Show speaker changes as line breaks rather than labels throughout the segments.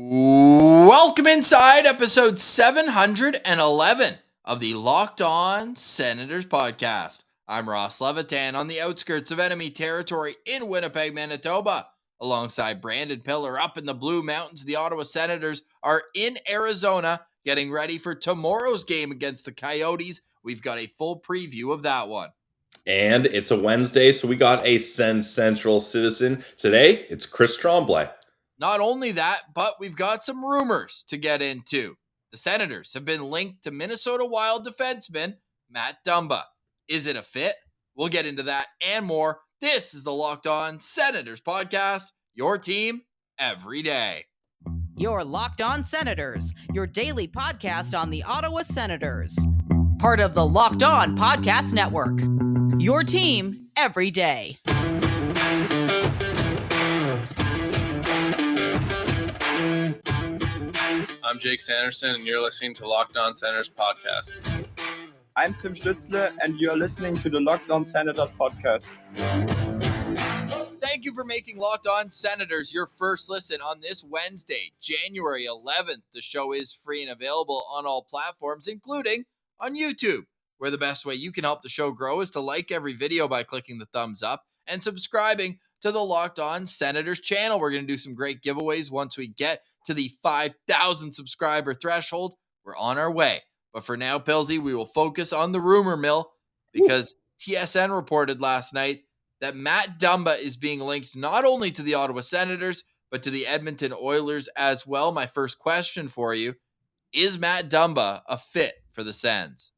Welcome inside episode 711 of the Locked On Senators podcast. I'm Ross Levitan on the outskirts of enemy territory in Winnipeg, Manitoba. Alongside Brandon Piller up in the Blue Mountains, the Ottawa Senators are in Arizona getting ready for tomorrow's game against the Coyotes. We've got a full preview of that one.
And it's a Wednesday, so we got a SensCentral Citizen. Today, it's Chris Tremblay.
Not only that, but we've got some rumors to get into. The Senators have been linked to Minnesota Wild defenseman Matt Dumba. Is it a fit? We'll get into that and more. This is the Locked On Senators podcast, your team every day.
You're Locked On Senators, your daily podcast on the Ottawa Senators. Part of the Locked On Podcast Network. Your team every day.
I'm Jake Sanderson, and you're listening to Locked On Senators podcast.
I'm Tim Stützle, and you're listening to the Locked On Senators podcast.
Thank you for making Locked On Senators your first listen on this Wednesday, January 11th. The show is free and available on all platforms, including on YouTube, where the best way you can help the show grow is to like every video by clicking the thumbs up and subscribing to the Locked On Senators channel. We're going to do some great giveaways once we get to the 5,000 subscriber threshold. We're on our way. But for now, Pilsy, we will focus on the rumor mill because TSN reported last night that Matt Dumba is being linked not only to the Ottawa Senators, but to the Edmonton Oilers as well. My first question for you, is Matt Dumba a fit for the Sens?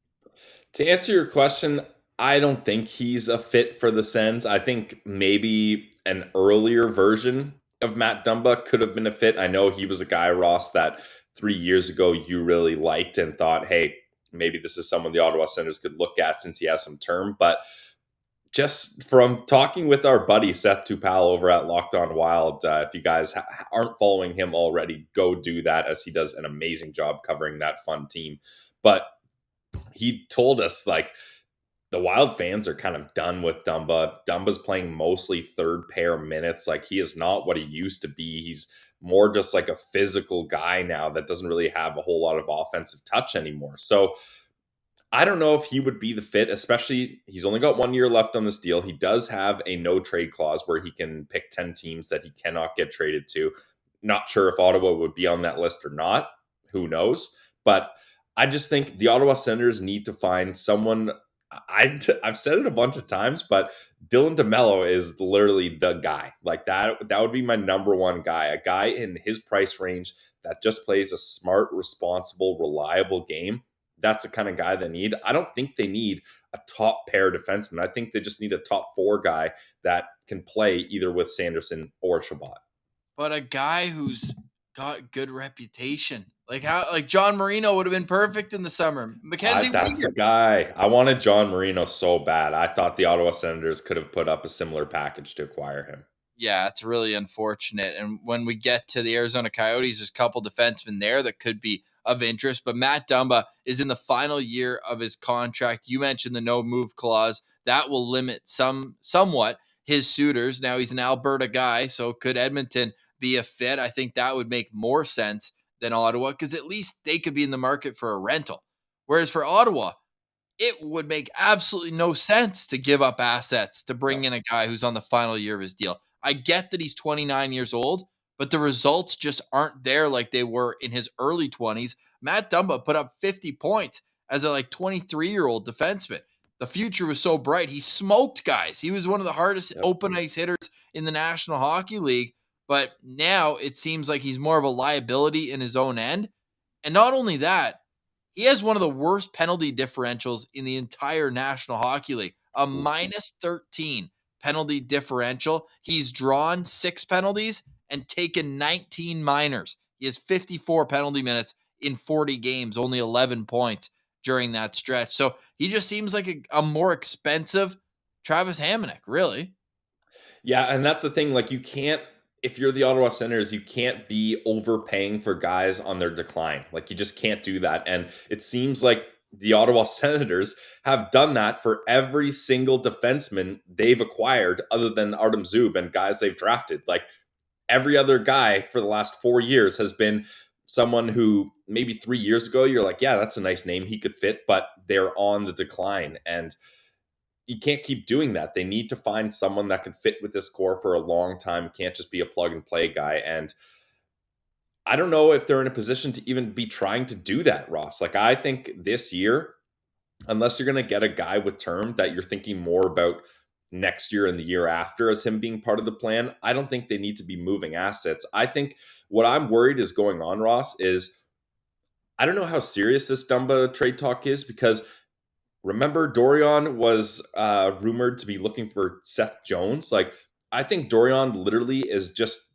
To answer your question, I don't think he's a fit for the Sens. I think maybe an earlier version of Matt Dumba could have been a fit. I know he was a guy, Ross, that 3 years ago you really liked and thought, hey, maybe this is someone the Ottawa Senators could look at since he has some term. But just from talking with our buddy Seth Tupal over at Locked On Wild, if you guys aren't following him already, go do that, as he does an amazing job covering that fun team. But he told us, like, the Wild fans are kind of done with Dumba. Dumba's playing mostly third pair minutes. Like, he is not what he used to be. He's more just like a physical guy now that doesn't really have a whole lot of offensive touch anymore. So I don't know if he would be the fit, especially he's only got 1 year left on this deal. He does have a no trade clause where he can pick 10 teams that he cannot get traded to. Not sure if Ottawa would be on that list or not. Who knows? But I just think the Ottawa Senators need to find someone. I've said it a bunch of times, but Dylan DeMello is literally the guy. Like that would be my number one guy. A guy in his price range that just plays a smart, responsible, reliable game. That's the kind of guy they need. I don't think they need a top pair defenseman. I think they just need a top four guy that can play either with Sanderson or Chabot.
But a guy who's got good reputation. Like John Marino would have been perfect in the summer. Mackenzie
That's the guy. I wanted John Marino so bad. I thought the Ottawa Senators could have put up a similar package to acquire him.
Yeah, it's really unfortunate. And when we get to the Arizona Coyotes, there's a couple defensemen there that could be of interest. But Matt Dumba is in the final year of his contract. You mentioned the no move clause. That will limit somewhat his suitors. Now he's an Alberta guy, so could Edmonton be a fit? I think that would make more sense than Ottawa, because at least they could be in the market for a rental. Whereas for Ottawa, it would make absolutely no sense to give up assets to bring in a guy who's on the final year of his deal. I get that he's 29 years old, but the results just aren't there like they were in his early 20s. Matt Dumba put up 50 points as a 23-year-old defenseman. The future was so bright. He smoked guys. He was one of the hardest open ice hitters in the National Hockey League. But now it seems like he's more of a liability in his own end. And not only that, he has one of the worst penalty differentials in the entire National Hockey League, a minus 13 penalty differential. He's drawn 6 penalties and taken 19 minors. He has 54 penalty minutes in 40 games, only 11 points during that stretch. So he just seems like a more expensive Travis Hamonic, really.
Yeah, and that's the thing. Like, you can't, if you're the Ottawa Senators, you can't be overpaying for guys on their decline. Like, you just can't do that. And it seems like the Ottawa Senators have done that for every single defenseman they've acquired other than Artem Zub and guys they've drafted. Like, every other guy for the last 4 years has been someone who maybe 3 years ago you're like, yeah, that's a nice name, he could fit, but they're on the decline. And you can't keep doing that. They need to find someone that can fit with this core for a long time. It can't just be a plug and play guy. And I don't know if they're in a position to even be trying to do that, Ross. Like, I think this year, unless you're going to get a guy with term that you're thinking more about next year and the year after as him being part of the plan, I don't think they need to be moving assets. I think what I'm worried is going on, Ross, is I don't know how serious this Dumba trade talk is, because remember Dorion was rumored to be looking for Seth Jones. Like, I think Dorion literally is just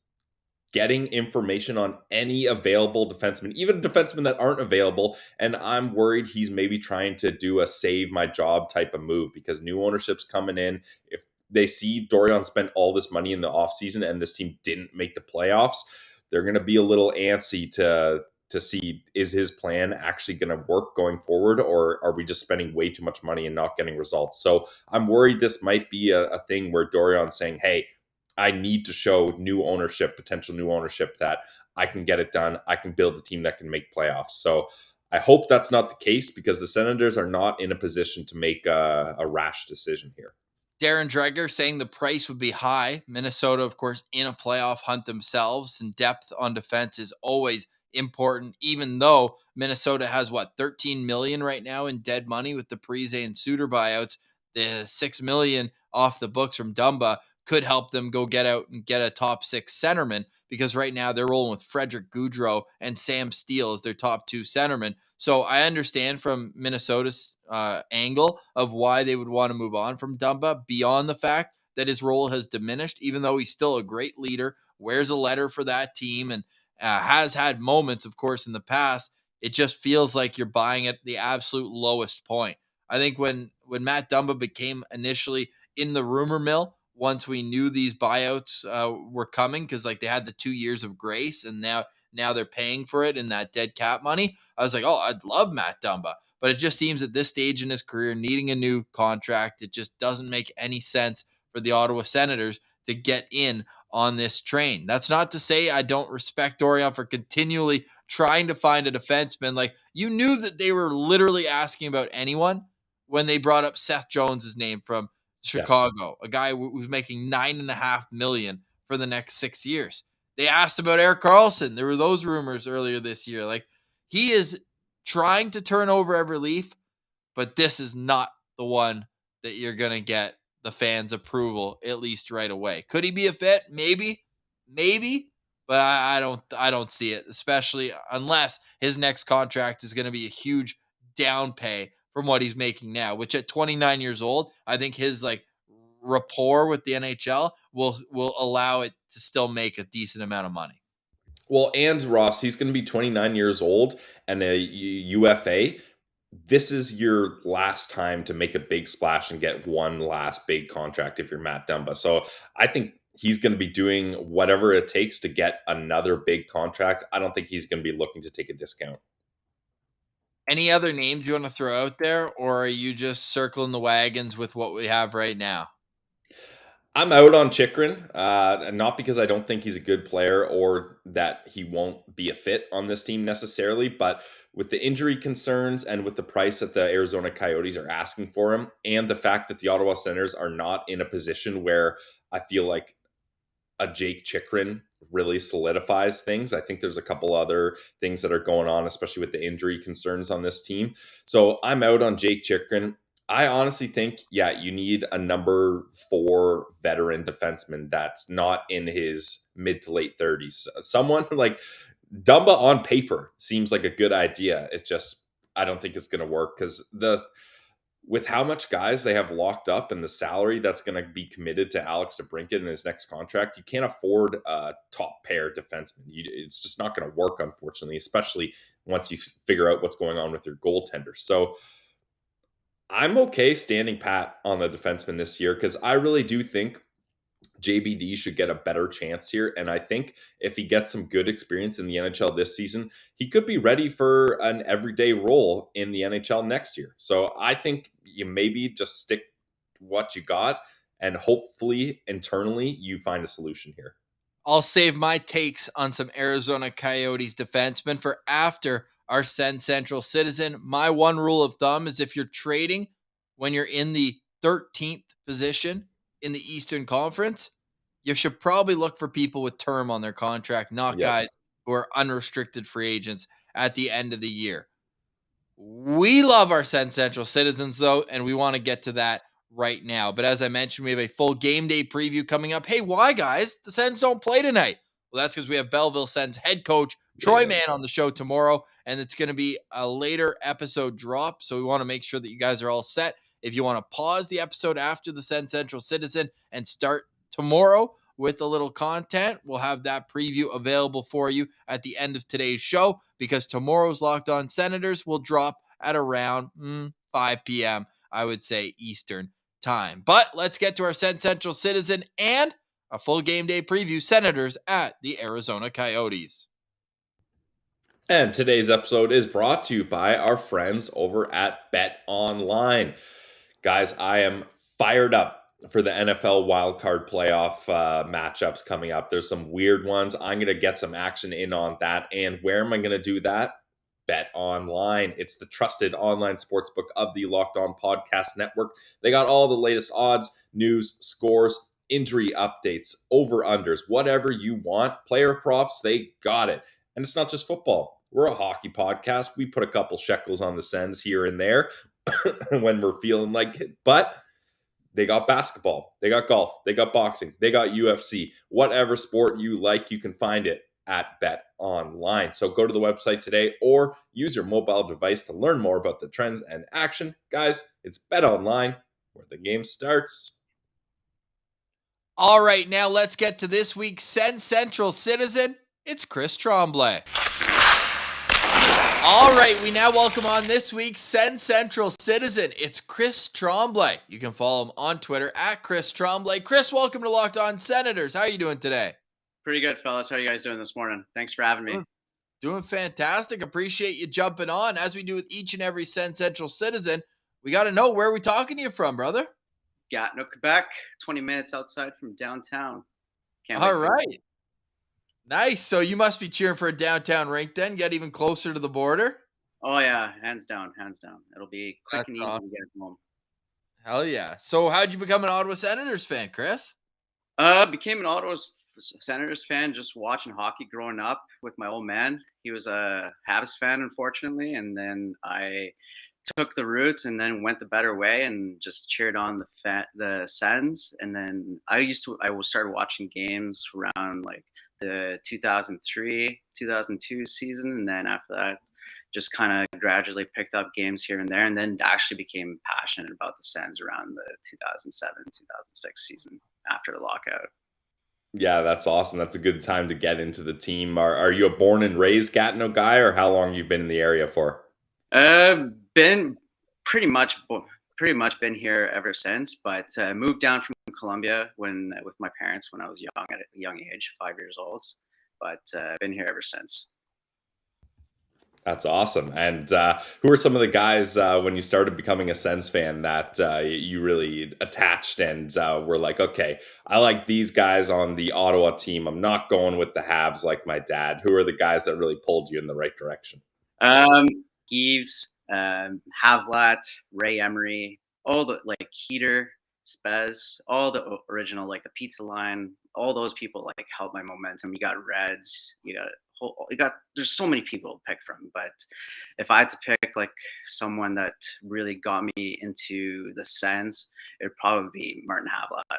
getting information on any available defenseman, even defensemen that aren't available. And I'm worried he's maybe trying to do a save my job type of move, because new ownership's coming in. If they see Dorion spent all this money in the offseason and this team didn't make the playoffs, they're going to be a little antsy to see, is his plan actually going to work going forward, or are we just spending way too much money and not getting results? So I'm worried this might be a thing where Dorion's saying, hey, I need to show new ownership, potential new ownership, that I can get it done. I can build a team that can make playoffs. So I hope that's not the case, because the Senators are not in a position to make a rash decision here.
Darren Dreger saying the price would be high. Minnesota, of course, in a playoff hunt themselves, and depth on defense is always important, even though Minnesota has 13 million right now in dead money with the Parise and Suter buyouts. The 6 million off the books from Dumba could help them go get out and get a top 6 centerman, because right now they're rolling with Frederick Goudreau and Sam Steele as their top 2 centermen. So I understand from Minnesota's angle of why they would want to move on from Dumba, beyond the fact that his role has diminished, even though he's still a great leader, wears a letter for that team, and has had moments, of course, in the past. It just feels like you're buying at the absolute lowest point. I think when Matt Dumba became initially in the rumor mill, once we knew these buyouts were coming, because like they had the 2 years of grace, and now they're paying for it in that dead cap money, I was like, oh, I'd love Matt Dumba. But it just seems at this stage in his career, needing a new contract, it just doesn't make any sense for the Ottawa Senators to get in on this train. That's not to say I don't respect Dorion for continually trying to find a defenseman. Like, you knew that they were literally asking about anyone when they brought up Seth Jones' name from Chicago, a guy who's making $9.5 million for the next 6 years. They asked about Erik Karlsson. There were those rumors earlier this year. Like, he is trying to turn over every leaf, but this is not the one that you're going to get the fans' approval, at least right away. Could he be a fit? Maybe, but I don't see it, especially unless his next contract is going to be a huge down pay from what he's making now, which at 29 years old, I think his like rapport with the NHL will allow it to still make a decent amount of money.
Well, and Ross, he's going to be 29 years old and a UFA. This is your last time to make a big splash and get one last big contract if you're Matt Dumba. So I think he's going to be doing whatever it takes to get another big contract. I don't think he's going to be looking to take a discount.
Any other names you want to throw out there, or are you just circling the wagons with what we have right now?
I'm out on Chychrun, not because I don't think he's a good player or that he won't be a fit on this team necessarily, but with the injury concerns and with the price that the Arizona Coyotes are asking for him, and the fact that the Ottawa Senators are not in a position where I feel like a Jake Chychrun really solidifies things. I think there's a couple other things that are going on, especially with the injury concerns on this team. So I'm out on Jake Chychrun. I honestly think, yeah, you need a number 4 veteran defenseman that's not in his mid to late 30s. Someone like Dumba on paper seems like a good idea. It's just, I don't think it's going to work, because with how much guys they have locked up and the salary that's going to be committed to Alex DeBrincat in his next contract, you can't afford a top pair defenseman. It's just not going to work, unfortunately, especially once you figure out what's going on with your goaltender. So I'm okay standing pat on the defenseman this year, because I really do think JBD should get a better chance here. And I think if he gets some good experience in the NHL this season, he could be ready for an everyday role in the NHL next year. So I think you maybe just stick what you got, and hopefully internally you find a solution here.
I'll save my takes on some Arizona Coyotes defensemen for after our SensCentral Citizen. My one rule of thumb is if you're trading when you're in the 13th position in the Eastern Conference, you should probably look for people with term on their contract, not
Yep.
guys who are unrestricted free agents at the end of the year. We love our SensCentral Citizens, though, and we want to get to that right now. But as I mentioned, we have a full game day preview coming up. Hey, why, guys? The Sens don't play tonight. Well, that's because we have Belleville Sens head coach Troy Mann on the show tomorrow, and it's going to be a later episode drop. So we want to make sure that you guys are all set. If you want to pause the episode after the SensCentral Citizen and start tomorrow with a little content, we'll have that preview available for you at the end of today's show, because tomorrow's Locked On Senators will drop at around 5 p.m., I would say, Eastern time. But let's get to our SensCentral Citizen and a full game day preview. Senators at the Arizona Coyotes.
And today's episode is brought to you by our friends over at BetOnline. Guys, I am fired up for the NFL wildcard playoff matchups coming up. There's some weird ones. I'm going to get some action in on that. And where am I going to do that? BetOnline. It's the trusted online sportsbook of the Locked On Podcast Network. They got all the latest odds, news, scores, injury updates, over-unders, whatever you want. Player props, they got it. And it's not just football. We're a hockey podcast. We put a couple shekels on the Sens here and there when we're feeling like it. But they got basketball, they got golf, they got boxing, they got UFC. Whatever sport you like, you can find it at BetOnline. So go to the website today or use your mobile device to learn more about the trends and action. Guys, it's BetOnline where the game starts.
All right, now let's get to this week's SensCentral Citizen. It's Chris Tremblay. All right, we now welcome on this week's SensCentral Citizen. It's Chris Tremblay. You can follow him on Twitter at Chris Tremblay. Chris, welcome to Locked On Senators. How are you doing today?
Pretty good, fellas. How are you guys doing this morning? Thanks for having me.
Doing fantastic. Appreciate you jumping on. As we do with each and every SensCentral Citizen, we got to know, where are we talking to you from, brother?
Gatineau, Quebec, 20 minutes outside from downtown.
All right. Nice. So you must be cheering for a downtown rink then, get even closer to the border?
Oh, yeah. Hands down. Hands down. It'll be quick and easy to get home.
Hell yeah. So how'd you become an Ottawa Senators fan, Chris?
Became an Ottawa Senators fan just watching hockey growing up with my old man. He was a Habs fan, unfortunately. And then I took the roots and then went the better way and just cheered on the Sens. And then I started watching games around like the 2003, 2002 season. And then after that, just kind of gradually picked up games here and there, and then actually became passionate about the Sens around the 2007, 2006 season after the lockout.
Yeah, that's awesome. That's a good time to get into the team. Are you a born and raised Gatineau guy, or how long you been in the area for?
Been pretty much been here ever since, but moved down from Colombia with my parents when I was young, at a young age, 5 years old. But been here ever since.
That's awesome. And who are some of the guys when you started becoming a Sens fan that you really attached and were like, okay, I like these guys on the Ottawa team. I'm not going with the Habs like my dad. Who are the guys that really pulled you in the right direction?
Gives, Havlat, Ray Emery, all the like Heater, Spez, all the original, like the pizza line, all those people like helped my momentum. You got Reds, there's so many people to pick from, but if I had to pick like someone that really got me into the Sens, it'd probably be Martin Havlat.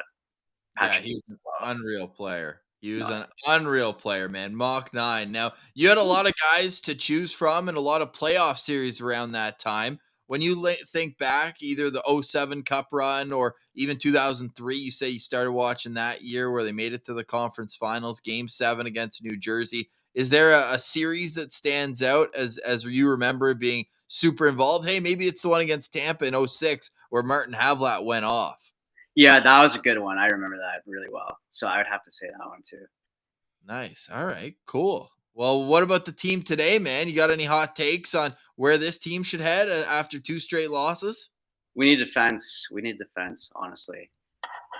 Yeah, he's an unreal player. He was an unreal player, man. Mach 9. Now, you had a lot of guys to choose from and a lot of playoff series around that time. When you think back, either the 07 Cup run or even 2003, you say you started watching that year where they made it to the conference finals, Game 7 against New Jersey. Is there a series that stands out as you remember being super involved? Hey, maybe it's the one against Tampa in 06 where Martin Havlat went off.
Yeah, that was a good one. I remember that really well. So I would have to say that one too.
Nice. All right, cool. Well, what about the team today, man? You got any hot takes on where this team should head after 2 straight losses?
We need defense. We need defense, honestly.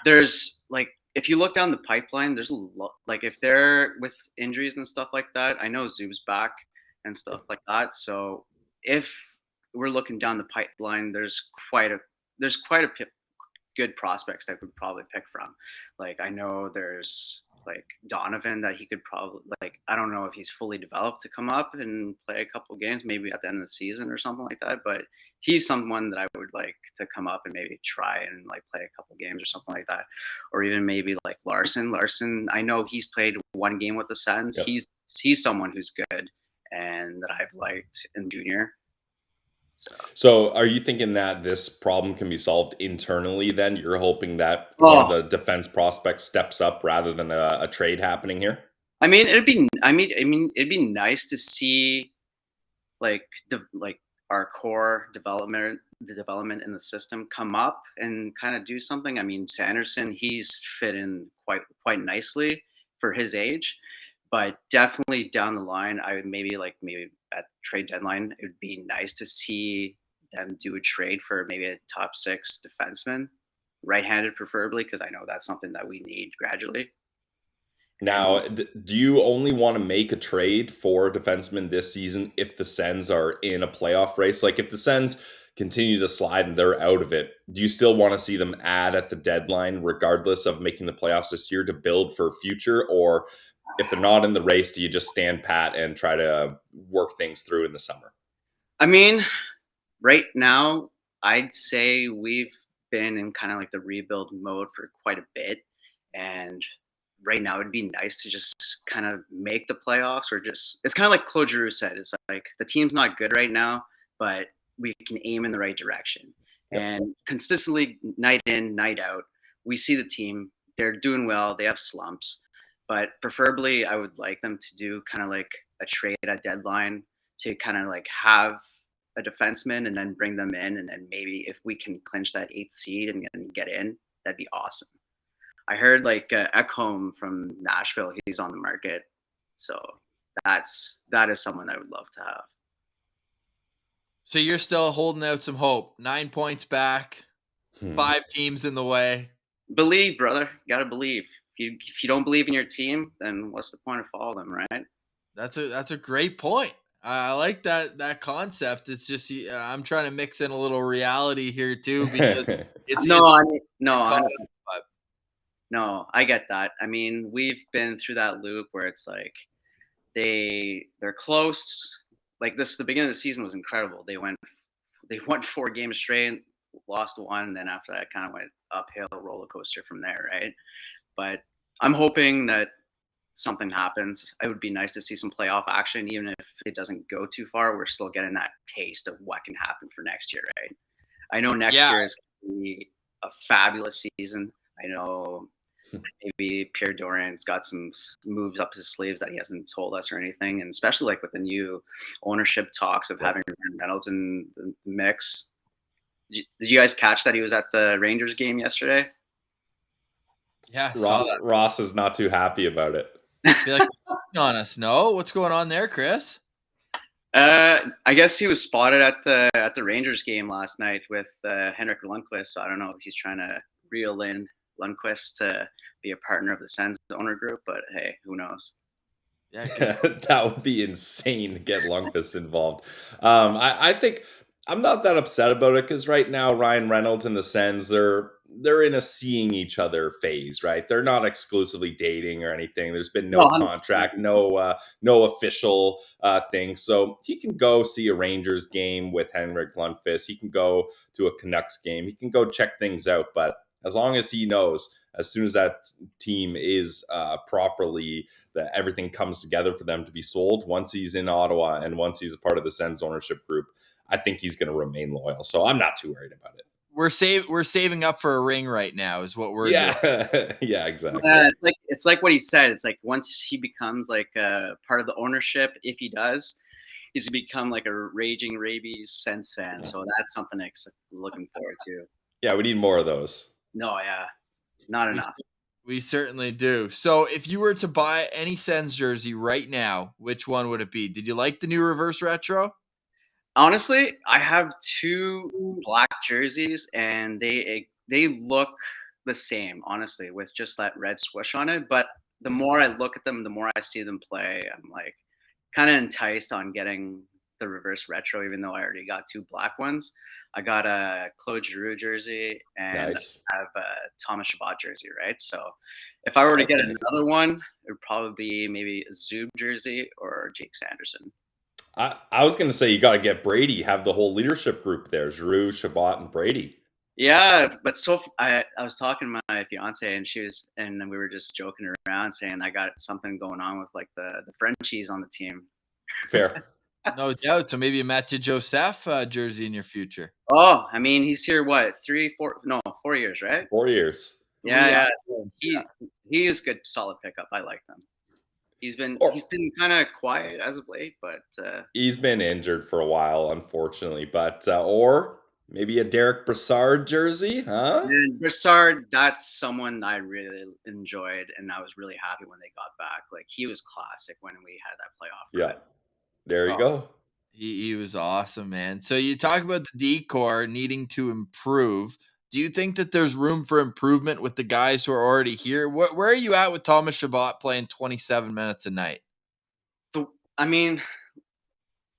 There's like if you look down the pipeline, there's a lot. Like if they're with injuries and stuff like that, I know Zub's back and stuff like that. So if we're looking down the pipeline, there's quite a good prospects that we'd probably pick from. Like I know there's like Donovan that he could probably like. I don't know if he's fully developed to come up and play a couple games, maybe at the end of the season or something like that. But he's someone that I would like to come up and maybe try and like play a couple games or something like that. Or even maybe like Larson. Larson, I know he's played one game with the Sens.
Yep.
He's someone who's good and that I've liked in junior.
So are you thinking that this problem can be solved internally then? You're hoping that one of the defense prospects steps up rather than a trade happening here?
I mean, it'd be nice to see like our core development in the system come up and kind of do something. I mean, Sanderson, he's fit in quite nicely for his age, but definitely down the line, I would maybe at trade deadline, it would be nice to see them do a trade for maybe a top 6 defenseman, right-handed preferably, because I know that's something that we need gradually.
Now, do you only want to make a trade for a defenseman this season if the Sens are in a playoff race? Like if the Sens continue to slide and they're out of it, do you still want to see them add at the deadline regardless of making the playoffs this year to build for future? Or if they're not in the race, do you just stand pat and try to work things through in the summer?
I mean, right now, I'd say we've been in kind of like the rebuild mode for quite a bit. And right now it'd be nice to just kind of make the playoffs, or just, it's kind of like Claude Giroux said, it's like the team's not good right now, but we can aim in the right direction. Yep. And consistently, night in, night out, we see the team, they're doing well, they have slumps, but preferably I would like them to do kind of like a trade at deadline to kind of like have a defenseman and then bring them in. And then maybe if we can clinch that 8th seed and get in, that'd be awesome. I heard like Ekholm from Nashville, he's on the market. So that is someone I would love to have.
So you're still holding out some hope. 9 points back, 5 teams in the way.
Believe, brother. You gotta believe. If you don't believe in your team, then what's the point of following them, right?
That's a great point. I like that concept. It's just I'm trying to mix in a little reality here too, because
No, I get that. I mean, we've been through that loop where it's like they're close. Like the beginning of the season was incredible. They won 4 games straight, lost 1, and then after that kind of went uphill roller coaster from there, right? But I'm hoping that something happens. It would be nice to see some playoff action, even if it doesn't go too far. We're still getting that taste of what can happen for next year, right? I know next year is going to be a fabulous season. I know maybe Pierre Dorian's got some moves up his sleeves that he hasn't told us or anything, and especially like with the new ownership talks of having Reynolds in the mix. Did you guys catch that he was at the Rangers game yesterday?
Yeah,
Ross is not too happy about it.
I feel like he's on us. No, what's going on there, Chris?
I guess he was spotted at the Rangers game last night with Henrik Lundqvist. So I don't know if he's trying to reel in Lundqvist to be a partner of the Sens owner group, but hey, who knows?
Yeah,
that would be insane to get Lundqvist involved. I think I'm not that upset about it because right now Ryan Reynolds and the Sens, they're in a seeing each other phase, right? They're not exclusively dating or anything. There's been no contract, no official thing. So he can go see a Rangers game with Henrik Lundqvist. He can go to a Canucks game. He can go check things out. But as long as he knows, as soon as that team is properly, that everything comes together for them to be sold, once he's in Ottawa and once he's a part of the Sens ownership group, I think he's going to remain loyal. So I'm not too worried about it.
We're saving up for a ring right now is what we're doing.
Yeah, exactly.
It's like what he said. It's like once he becomes like part of the ownership, if he does, he's become like a raging rabies Sens fan. So that's something I'm looking forward to.
Yeah, we need more of those.
No, yeah, not enough.
We certainly do. So if you were to buy any Sens jersey right now, which one would it be? Did you like the new reverse retro?
Honestly, I have 2 black jerseys, and they look the same, honestly, with just that red swoosh on it. But the more I look at them, the more I see them play, I'm like kind of enticed on getting the reverse retro, even though I already got 2 black ones. I got a Claude Giroux jersey and
Nice.
I have a Thomas Chabot jersey, right? So if I were to get
Okay.
another one, it would probably be maybe a Zub jersey or Jake Sanderson.
I was going to say you got to get Brady, have the whole leadership group there, Giroux, Chabot, and Brady.
Yeah, but I was talking to my fiance and we were just joking around saying I got something going on with like the Frenchies on the team.
Fair.
No doubt. So maybe a Mathieu Joseph jersey in your future.
Oh, I mean, he's here, 4 years, right?
4 years.
Yeah.
Yeah.
He is good, solid pickup. I like them. He's been kind of quiet as of late, but
He's been injured for a while, unfortunately. But or maybe a Derek Brassard jersey, huh?
and Brassard, that's someone I really enjoyed, and I was really happy when they got back. Like he was classic when we had that playoff.
Yeah. There you
Oh,
go.
he was awesome, man. So you talk about the decor needing to improve. Do you think that there's room for improvement with the guys who are already here? Where are you at with Thomas Chabot playing 27 minutes a night?
I mean,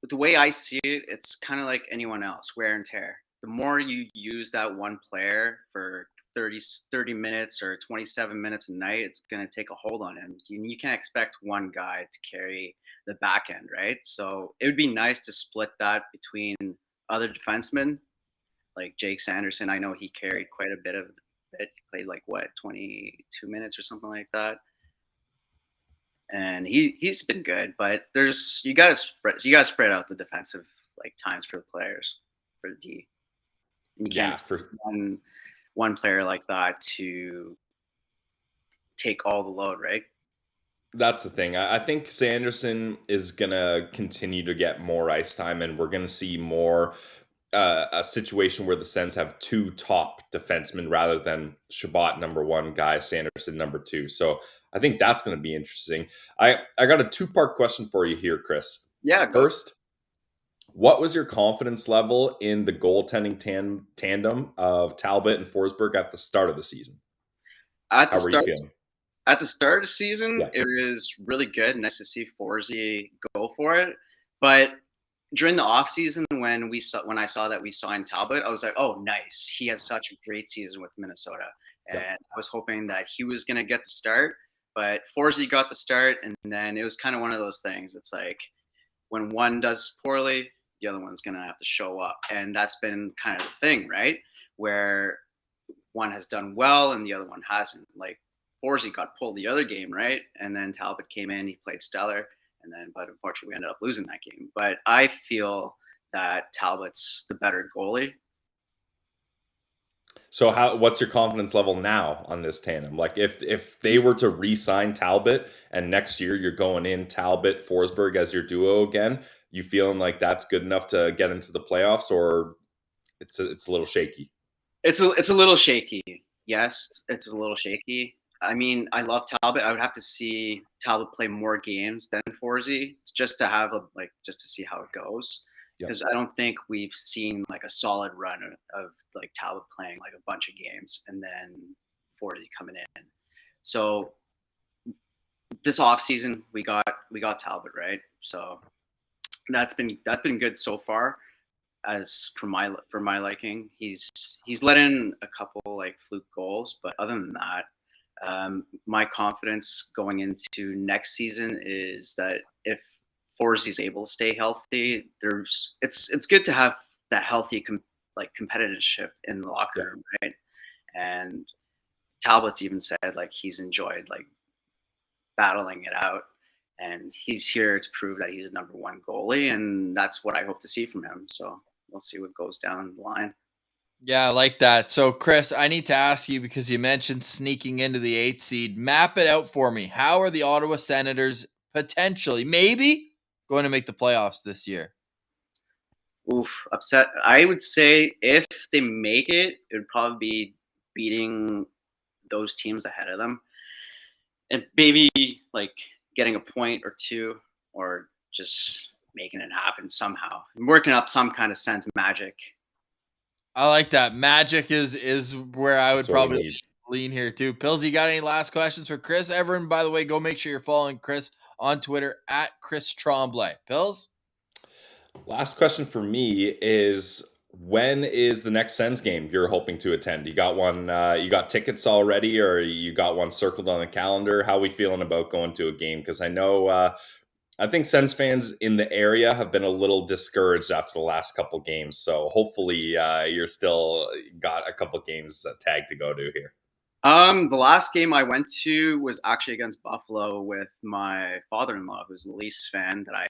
the way I see it, it's kind of like anyone else, wear and tear. The more you use that one player for 30 minutes or 27 minutes a night, it's going to take a hold on him. You can't expect one guy to carry the back end, right? So it would be nice to split that between other defensemen, like Jake Sanderson. I know he carried quite a bit of it. He played like 22 minutes or something like that. And he's been good, but you gotta spread out the defensive like times for the players for the D. And you can't
For
one player like that to take all the load, right?
That's the thing. I think Sanderson is gonna continue to get more ice time, and we're gonna see more a situation where the Sens have 2 top defensemen rather than Chabot number 1, Guy Sanderson number 2. So I think that's going to be interesting. I got a 2-part question for you here, Chris.
Yeah.
First, what was your confidence level in the goaltending tandem of Talbot and Forsberg at the start of the season? How were you feeling?
At the start of the season,
Yeah.
It was really good. Nice to see Forsy go for it. But during the off season, when I saw that we signed Talbot, I was like, "Oh, nice! He had such a great season with Minnesota," and I was hoping that he was going to get the start. But Forsy got the start, and then it was kind of one of those things. It's like when one does poorly, the other one's going to have to show up, and that's been kind of the thing, right? Where one has done well and the other one hasn't. Like Forsy got pulled the other game, right? And then Talbot came in, he played stellar. But unfortunately, we ended up losing that game. But I feel that Talbot's the better goalie.
So what's your confidence level now on this tandem? Like if they were to re-sign Talbot and next year you're going in Talbot, Forsberg as your duo again, you feeling like that's good enough to get into the playoffs, or it's a little shaky?
It's a little shaky. Yes, it's a little shaky. I mean, I love Talbot. I would have to see Talbot play more games than Forsy just to see how it goes. Because I don't think we've seen like a solid run of like Talbot playing like a bunch of games and then Forsy coming in. So this off season we got Talbot, right? So that's been good so far. As for my liking, he's let in a couple like fluke goals, but other than that. My confidence going into next season is that if Forsy is able to stay healthy, it's good to have that healthy competitorship in the locker room, right? And Talbot's even said like he's enjoyed like battling it out, and he's here to prove that he's a number 1 goalie, and that's what I hope to see from him. So we'll see what goes down the line.
Yeah, I like that. So, Chris, I need to ask you, because you mentioned sneaking into the 8th seed. Map it out for me. How are the Ottawa Senators potentially, maybe, going to make the playoffs this year?
Oof, upset. I would say if they make it, it would probably be beating those teams ahead of them. And maybe like getting a point or 2 or just making it happen somehow. And working up some kind of sense of magic.
I like that. Magic is where I would probably lean here too. Pills, you got any last questions for Chris? Everyone, by the way, go make sure you're following Chris on Twitter at Chris Tremblay. Pills?
Last question for me is, when is the next Sens game you're hoping to attend? You got one, you got tickets already, or you got one circled on the calendar? How are we feeling about going to a game? Because I know, I think Sens fans in the area have been a little discouraged after the last couple games. So hopefully you're still got a couple games tagged to go to here.
The last game I went to was actually against Buffalo with my father-in-law, who's a Leafs fan, that I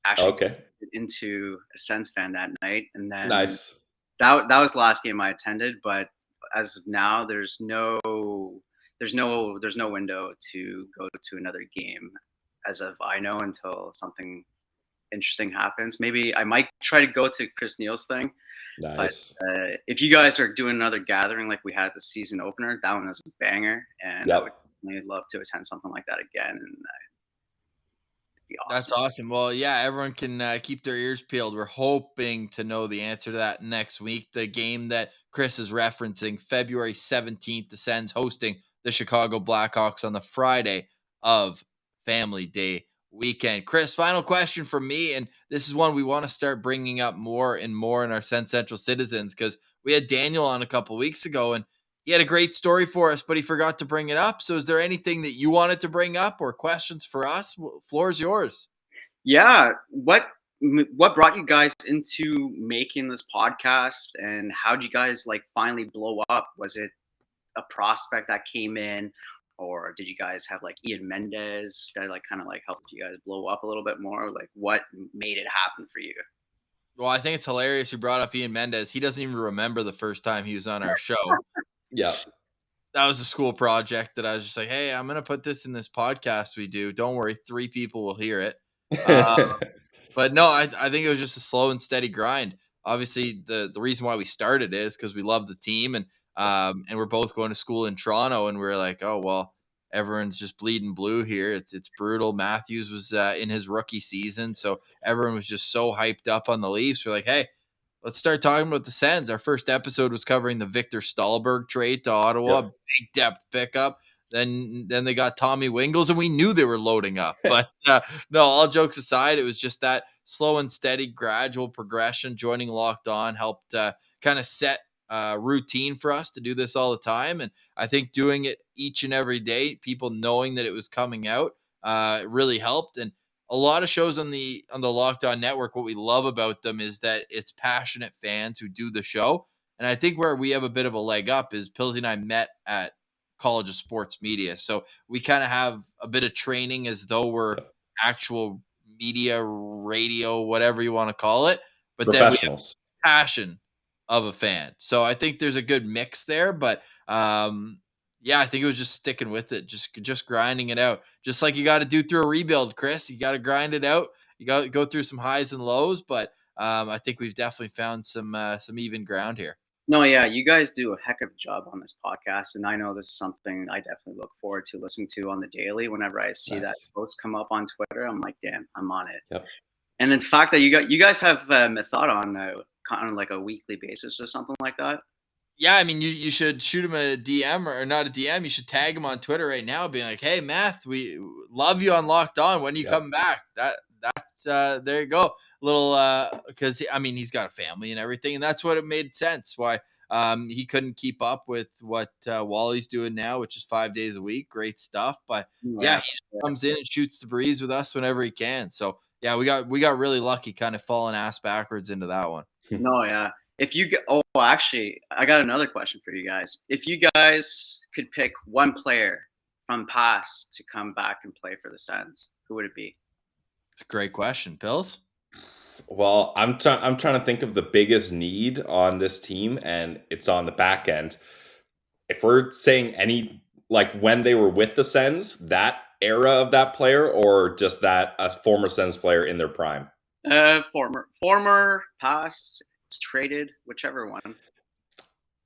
actually
Okay,
into a Sens fan that night. And then
nice.
that was the last game I attended. But as of now, there's no window to go to another game, as of I know, until something interesting happens. Maybe I might try to go to Chris Neal's thing.
Nice.
But if you guys are doing another gathering like we had at the season opener, that one was a banger, and I would really love to attend something like that again. And it'd be awesome.
That's awesome. Well, yeah, everyone can keep their ears peeled. We're hoping to know the answer to that next week. The game that Chris is referencing, February 17th, the Sens hosting the Chicago Blackhawks on the Friday of Family Day weekend. Chris, final question from me, and this is one we want to start bringing up more and more in our SensCentral Citizens, because we had Daniel on a couple weeks ago, and he had a great story for us, but he forgot to bring it up. So is there anything that you wanted to bring up or questions for us? Floor is yours.
Yeah. What brought you guys into making this podcast, and how did you guys finally blow up? Was it a prospect that came in, or did you guys have Ian Mendez that kind of helped you guys blow up a little bit more? What made it happen for you?
Well, I think it's hilarious you brought up Ian Mendez. He doesn't even remember the first time he was on our show.
Yeah.
That was a school project that I was just like, hey, I'm going to put this in this podcast we do. Don't worry, 3 people will hear it. But no, I think it was just a slow and steady grind. Obviously, the reason why we started it is because we love the team, and we're both going to school in Toronto, and we're like, oh, well, everyone's just bleeding blue here. It's brutal. Matthews was in his rookie season, so everyone was just so hyped up on the Leafs. We're like, hey, let's start talking about the Sens. Our first episode was covering the Victor Stahlberg trade to Ottawa, big depth pickup. Then they got Tommy Wingles, and we knew they were loading up. But no, all jokes aside, it was just that slow and steady, gradual progression. Joining Locked On helped kind of set routine for us to do this all the time. And I think doing it each and every day, people knowing that it was coming out, really helped. And a lot of shows on the Locked On Network, what we love about them is that it's passionate fans who do the show. And I think where we have a bit of a leg up is Pilsy and I met at College of Sports Media. So we kind of have a bit of training as though we're actual media, radio, whatever you want to call it. But then we have passion of a fan. So I think there's a good mix there. But yeah, I think it was just sticking with it, just grinding it out, just like you got to do through a rebuild, Chris. You got to grind it out. You got to go through some highs and lows, but I think we've definitely found some even ground here.
No, yeah, you guys do a heck of a job on this podcast, and I know this is something I definitely look forward to listening to on the daily. Whenever I see that post come up on Twitter, I'm like, damn, I'm on it.
Yep.
And it's the fact that you guys have Method on kind of like a weekly basis or something like that.
Yeah, I mean, you should shoot him a DM or not a DM. You should tag him on Twitter right now, being like, "Hey, Math, we love you on Locked On. When are you coming back?" That's there you go. Little because I mean he's got a family and everything, and that's what it made sense why he couldn't keep up with what Wally's doing now, which is 5 days a week. Great stuff, but yeah, he just comes in and shoots the breeze with us whenever he can. So yeah, we got really lucky, kind of falling ass backwards into that one.
No, yeah. Actually, I got another question for you guys. If you guys could pick one player from past to come back and play for the Sens, who would it be?
It's a great question, Pills.
Well, I'm trying to think of the biggest need on this team, and it's on the back end. If we're saying when they were with the Sens, that era of that player, or just that a former Sens player in their prime?
Former, past, traded, whichever one.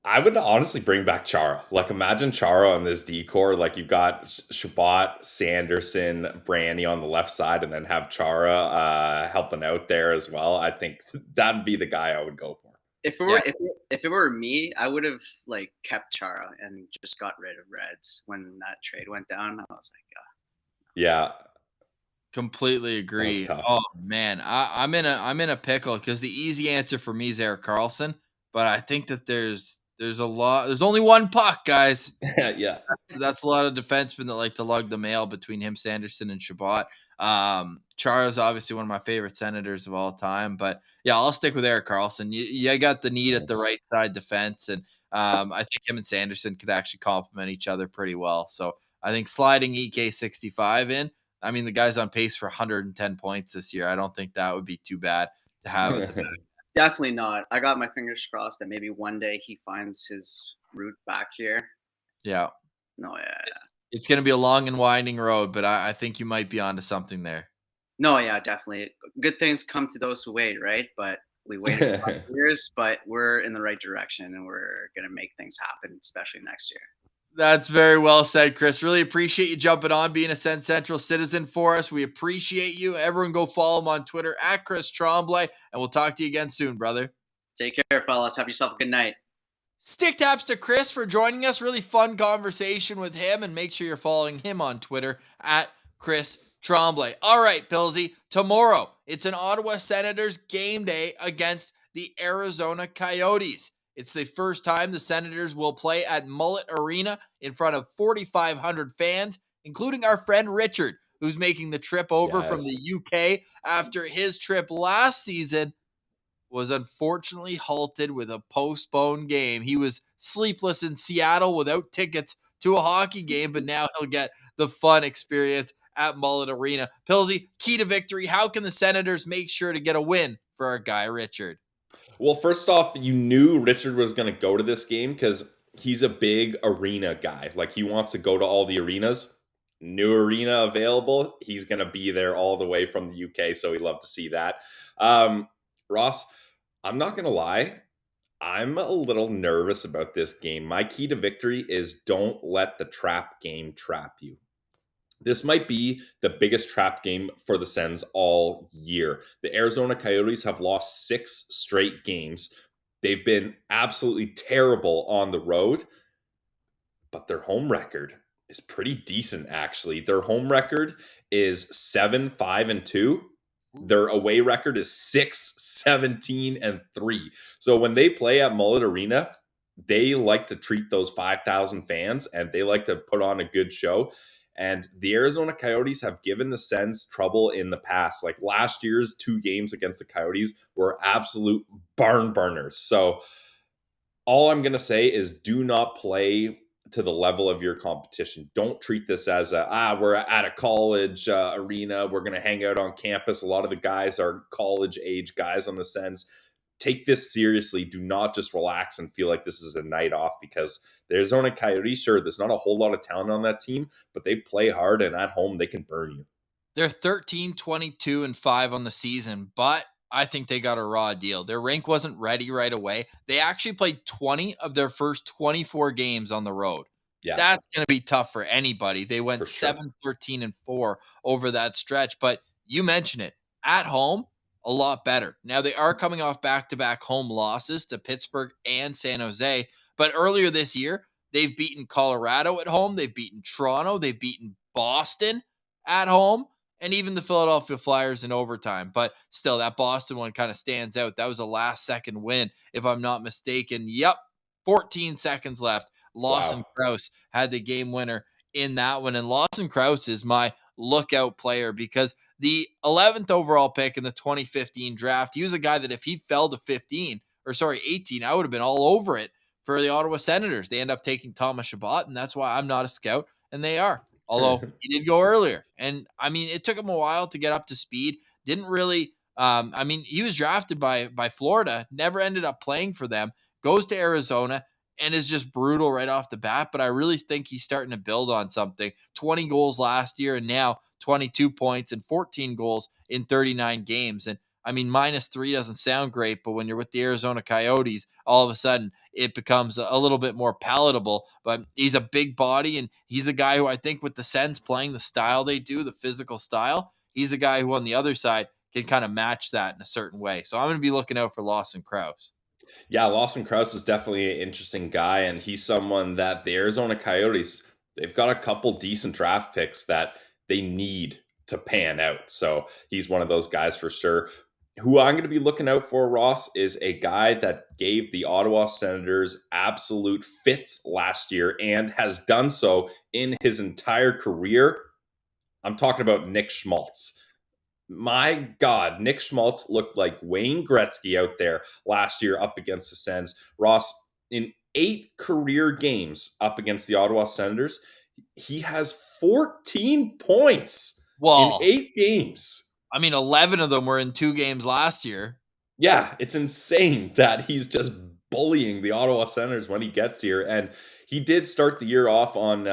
I would honestly bring back Chara. Imagine Chara on this D-core. You've got Shabbat, Sanderson, Brandy on the left side, and then have Chara helping out there as well. I think that'd be the guy I would go for.
If it were me, I would have like kept Chara and just got rid of Reds when that trade went down. I was like,
Yeah,
Completely
that was
agree.
tough.
Oh man, I'm in a pickle because the easy answer for me is Erik Karlsson, but I think that there's a lot. There's only one puck, guys.
Yeah.
That's a lot of defensemen that like to lug the mail between him, Sanderson, and Shabbat. Chara is obviously one of my favorite Senators of all time, but yeah, I'll stick with Erik Karlsson. You got the need at the
Nice.
right side defense, and I think him and Sanderson could actually complement each other pretty well. So I think sliding EK65 in. I mean, the guy's on pace for 110 points this year. I don't think that would be too bad to have at the back.
definitely not. I got my fingers crossed that maybe one day he finds his route back here.
Yeah.
No, yeah.
It's going to be a long and winding road, but I think you might be onto something there.
No, yeah, definitely. Good things come to those who wait, right? But we waited 5 years, but we're in the right direction and we're going to make things happen, especially next year.
That's very well said, Chris. Really appreciate you jumping on, being a SensCentral citizen for us. We appreciate you. Everyone go follow him on Twitter at Chris Tremblay, and we'll talk to you again soon, brother.
Take care, fellas. Have yourself a good night.
Stick taps to Chris for joining us. Really fun conversation with him, and make sure you're following him on Twitter at Chris Tremblay. All right, Pillsy. Tomorrow, it's an Ottawa Senators game day against the Arizona Coyotes. It's the first time the Senators will play at Mullet Arena in front of 4,500 fans, including our friend Richard, who's making the trip over from the UK after his trip last season was unfortunately halted with a postponed game. He was sleepless in Seattle without tickets to a hockey game, but now he'll get the fun experience at Mullet Arena. Pillsy, key to victory. How can the Senators make sure to get a win for our guy, Richard?
Well, first off, you knew Richard was going to go to this game because he's a big arena guy. Like, he wants to go to all the arenas. New arena available. He's going to be there all the way from the UK, so we'd love to see that. Ross, I'm not going to lie. I'm a little nervous about this game. My key to victory is don't let the trap game trap you. This might be the biggest trap game for the Sens all year. The Arizona Coyotes have lost 6 straight games. They've been absolutely terrible on the road, but their home record is pretty decent, actually. Their home record is 7-5-2. Their away record is 6-17-3. So when they play at Mullet Arena, they like to treat those 5,000 fans and they like to put on a good show. And the Arizona Coyotes have given the Sens trouble in the past. Like last year's 2 games against the Coyotes were absolute barn burners. So all I'm going to say is do not play to the level of your competition. Don't treat this as we're at a college arena. We're going to hang out on campus. A lot of the guys are college age guys on the Sens. Take this seriously. Do not just relax and feel like this is a night off, because the Arizona Coyotes, sure, there's not a whole lot of talent on that team, but they play hard, and at home they can burn you.
They're 13-22-5 on the season, but I think they got a raw deal. Their rink wasn't ready right away. They actually played 20 of their first 24 games on the road. Yeah. That's going to be tough for anybody. They went 7-13-4 over that stretch, but you mentioned it. At home, a lot better. Now, they are coming off back-to-back home losses to Pittsburgh and San Jose, but earlier this year, they've beaten Colorado at home. They've beaten Toronto. They've beaten Boston at home, and even the Philadelphia Flyers in overtime. But still, that Boston one kind of stands out. That was a last-second win, if I'm not mistaken. Yep, 14 seconds left. Lawson Krause had the game winner in that one. And Lawson Krause is my lookout player because the 11th overall pick in the 2015 draft, he was a guy that if he fell to 18, I would have been all over it for the Ottawa Senators. They end up taking Thomas Chabot, and that's why I'm not a scout, and they are. Although he did go earlier. And, I mean, it took him a while to get up to speed. Didn't really he was drafted by Florida, never ended up playing for them, goes to Arizona, and is just brutal right off the bat. But I really think he's starting to build on something. 20 goals last year, and now 22 points and 14 goals in 39 games. And, I mean, -3 doesn't sound great, but when you're with the Arizona Coyotes, all of a sudden it becomes a little bit more palatable. But he's a big body, and he's a guy who I think with the Sens playing the style they do, the physical style, he's a guy who on the other side can kind of match that in a certain way. So I'm going to be looking out for Lawson Krause.
Yeah, Lawson Krause is definitely an interesting guy, and he's someone that the Arizona Coyotes, they've got a couple decent draft picks that they need to pan out. So he's one of those guys for sure. Who I'm going to be looking out for, Ross, is a guy that gave the Ottawa Senators absolute fits last year and has done so in his entire career. I'm talking about Nick Schmaltz. My God, Nick Schmaltz looked like Wayne Gretzky out there last year up against the Sens. Ross, in 8 career games up against the Ottawa Senators, he has 14 points in
Well,
8 games.
I mean, 11 of them were in 2 games last year.
Yeah, it's insane that he's just bullying the Ottawa Senators when he gets here. And he did start the year off on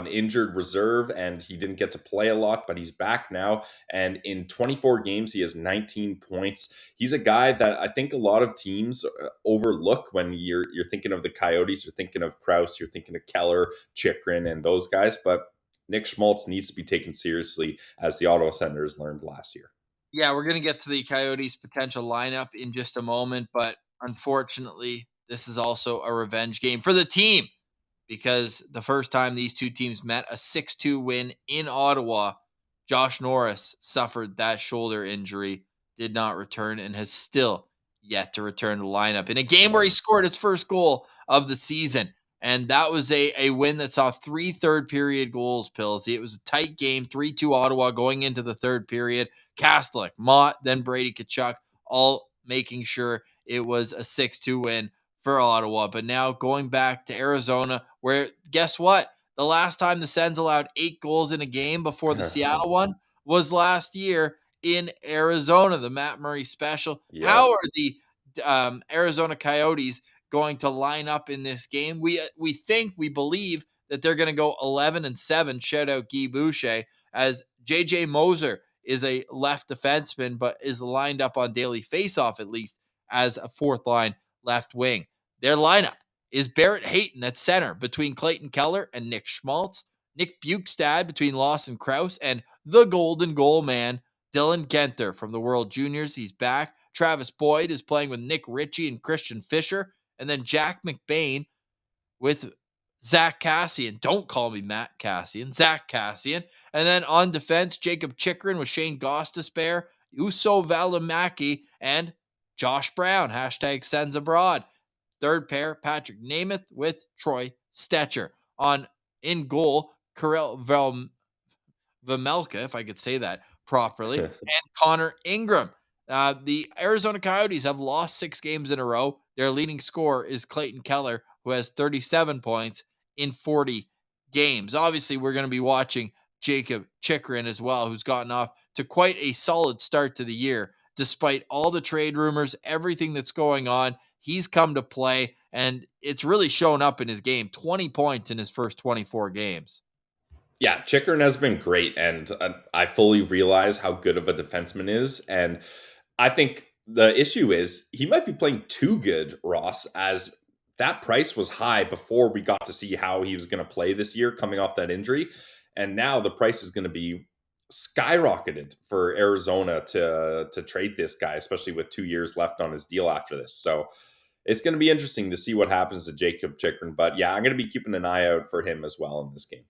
injured reserve, and he didn't get to play a lot, but he's back now. And in 24 games, he has 19 points. He's a guy that I think a lot of teams overlook when you're thinking of the Coyotes, you're thinking of Krause, you're thinking of Keller, Chikrin, and those guys. But Nick Schmaltz needs to be taken seriously, as the Ottawa Senators learned last year.
Yeah, we're going to get to the Coyotes' potential lineup in just a moment, but unfortunately, this is also a revenge game for the team because the first time these two teams met, a 6-2 win in Ottawa, Josh Norris suffered that shoulder injury, did not return, and has still yet to return to the lineup in a game where he scored his first goal of the season. And that was a win that saw 3 third-period goals, Pills. It was a tight game, 3-2 Ottawa going into the third period. Kastelic, Mott, then Brady Tkachuk, all making sure it was a 6-2 win for Ottawa. But now going back to Arizona, where guess what? The last time the Sens allowed 8 goals in a game before the Seattle one was last year in Arizona, the Matt Murray special.
Yep.
How are the Arizona Coyotes going to line up in this game? We believe that they're going to go 11-7. Shout out Guy Boucher, as JJ Moser is a left defenseman, but is lined up on daily faceoff at least as a fourth line left wing. Their lineup is Barrett Hayton at center between Clayton Keller and Nick Schmaltz, Nick Bukestad between Lawson Krause, and the golden goal man, Dylan Genther from the World Juniors. He's back. Travis Boyd is playing with Nick Ritchie and Christian Fisher, and then Jack McBain with Zach Kassian. Don't call me Matt Kassian. Zach Kassian. And then on defense, Jacob Chikrin with Shane Gostisbehere, Uso Valimaki, and Josh Brown. Hashtag Sens Abroad. Third pair, Patrick Nemeth with Troy Stetcher. In goal, Kirill Vejmelka, if I could say that properly, and Connor Ingram. The Arizona Coyotes have lost 6 games in a row. Their leading scorer is Clayton Keller, who has 37 points in 40 games. Obviously, we're going to be watching Jacob Chikrin as well, who's gotten off to quite a solid start to the year. Despite all the trade rumors, everything that's going on, he's come to play, and it's really shown up in his game. 20 points in his first 24 games.
Yeah, Chikrin has been great, and I fully realize how good of a defenseman is. And I think the issue is he might be playing too good, Ross, as that price was high before we got to see how he was going to play this year coming off that injury. And now the price is going to be skyrocketed for Arizona to trade this guy, especially with 2 years left on his deal after this. So it's going to be interesting to see what happens to Jacob Chikrin. But yeah, I'm going to be keeping an eye out for him as well in this game.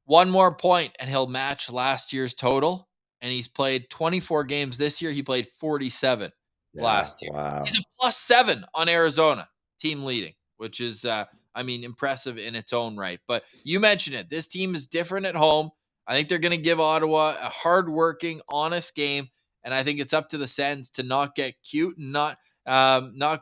One more point, and he'll match last year's total. And he's played 24 games this year. He played 47 last year.
Wow.
He's a +7 on Arizona, team leading, which is, impressive in its own right. But you mentioned it. This team is different at home. I think they're going to give Ottawa a hardworking, honest game. And I think it's up to the Sens to not get cute and not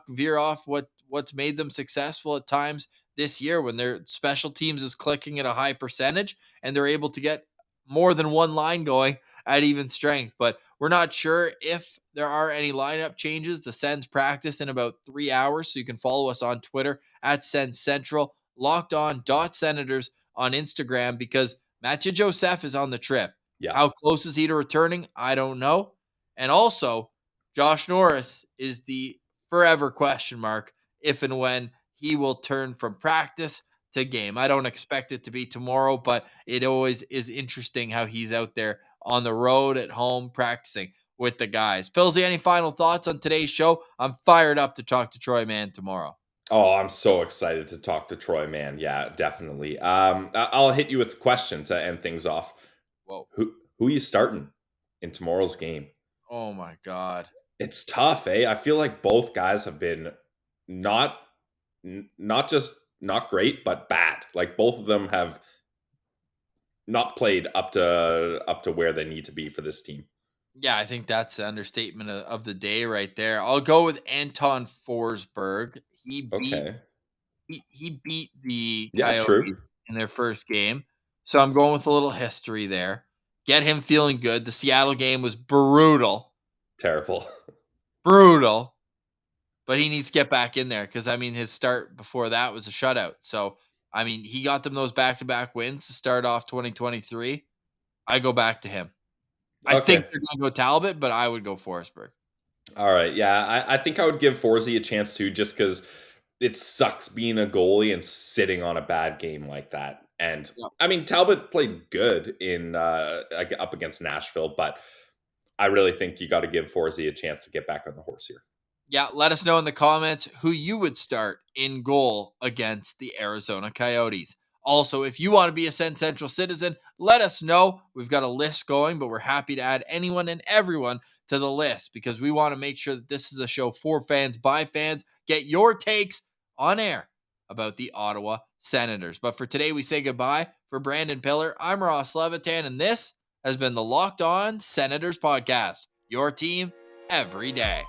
veer off what's made them successful at times this year when their special teams is clicking at a high percentage and they're able to get more than one line going at even strength. But we're not sure if there are any lineup changes. The Sens practice in about 3 hours, so you can follow us on Twitter at SensCentral, LockedOn.Senators on Instagram, because Mathieu Joseph is on the trip.
Yeah.
How close is he to returning? I don't know. And also, Josh Norris is the forever question mark if and when he will turn from practice to game. I don't expect it to be tomorrow, but it always is interesting how he's out there on the road, at home, practicing with the guys. Pillsy, any final thoughts on today's show? I'm fired up to talk to Troy Mann tomorrow.
Oh, I'm so excited to talk to Troy, man. Yeah, definitely. I'll hit you with a question to end things off.
Whoa.
Who are you starting in tomorrow's game?
Oh my God.
It's tough, eh? I feel like both guys have been not just not great, but bad. Like both of them have not played up to where they need to be for this team.
Yeah, I think that's the understatement of the day right there. I'll go with Anton Forsberg. He beat
Okay.
he beat the
Yeah, true.
Coyotes in their first game. So I'm going with a little history there. Get him feeling good. The Seattle game was brutal.
Terrible.
Brutal. But he needs to get back in there because, I mean, his start before that was a shutout. So, I mean, he got them those back-to-back wins to start off 2023. I go back to him. I think
Okay.
they're going to go Talbot, but I would go Forsberg.
All right. Yeah, I think I would give Forsey a chance too, just because it sucks being a goalie and sitting on a bad game like that. And
Yep.
I mean, Talbot played good in up against Nashville, but I really think you got to give Forsey a chance to get back on the horse here.
Yeah, let us know in the comments who you would start in goal against the Arizona Coyotes. Also, if you want to be a SensCentral citizen, let us know. We've got a list going, but we're happy to add anyone and everyone to the list because we want to make sure that this is a show for fans, by fans. Get your takes on air about the Ottawa Senators. But for today, we say goodbye. For Brandon Piller, I'm Ross Levitan, and this has been the Locked On Senators podcast. Your team every day.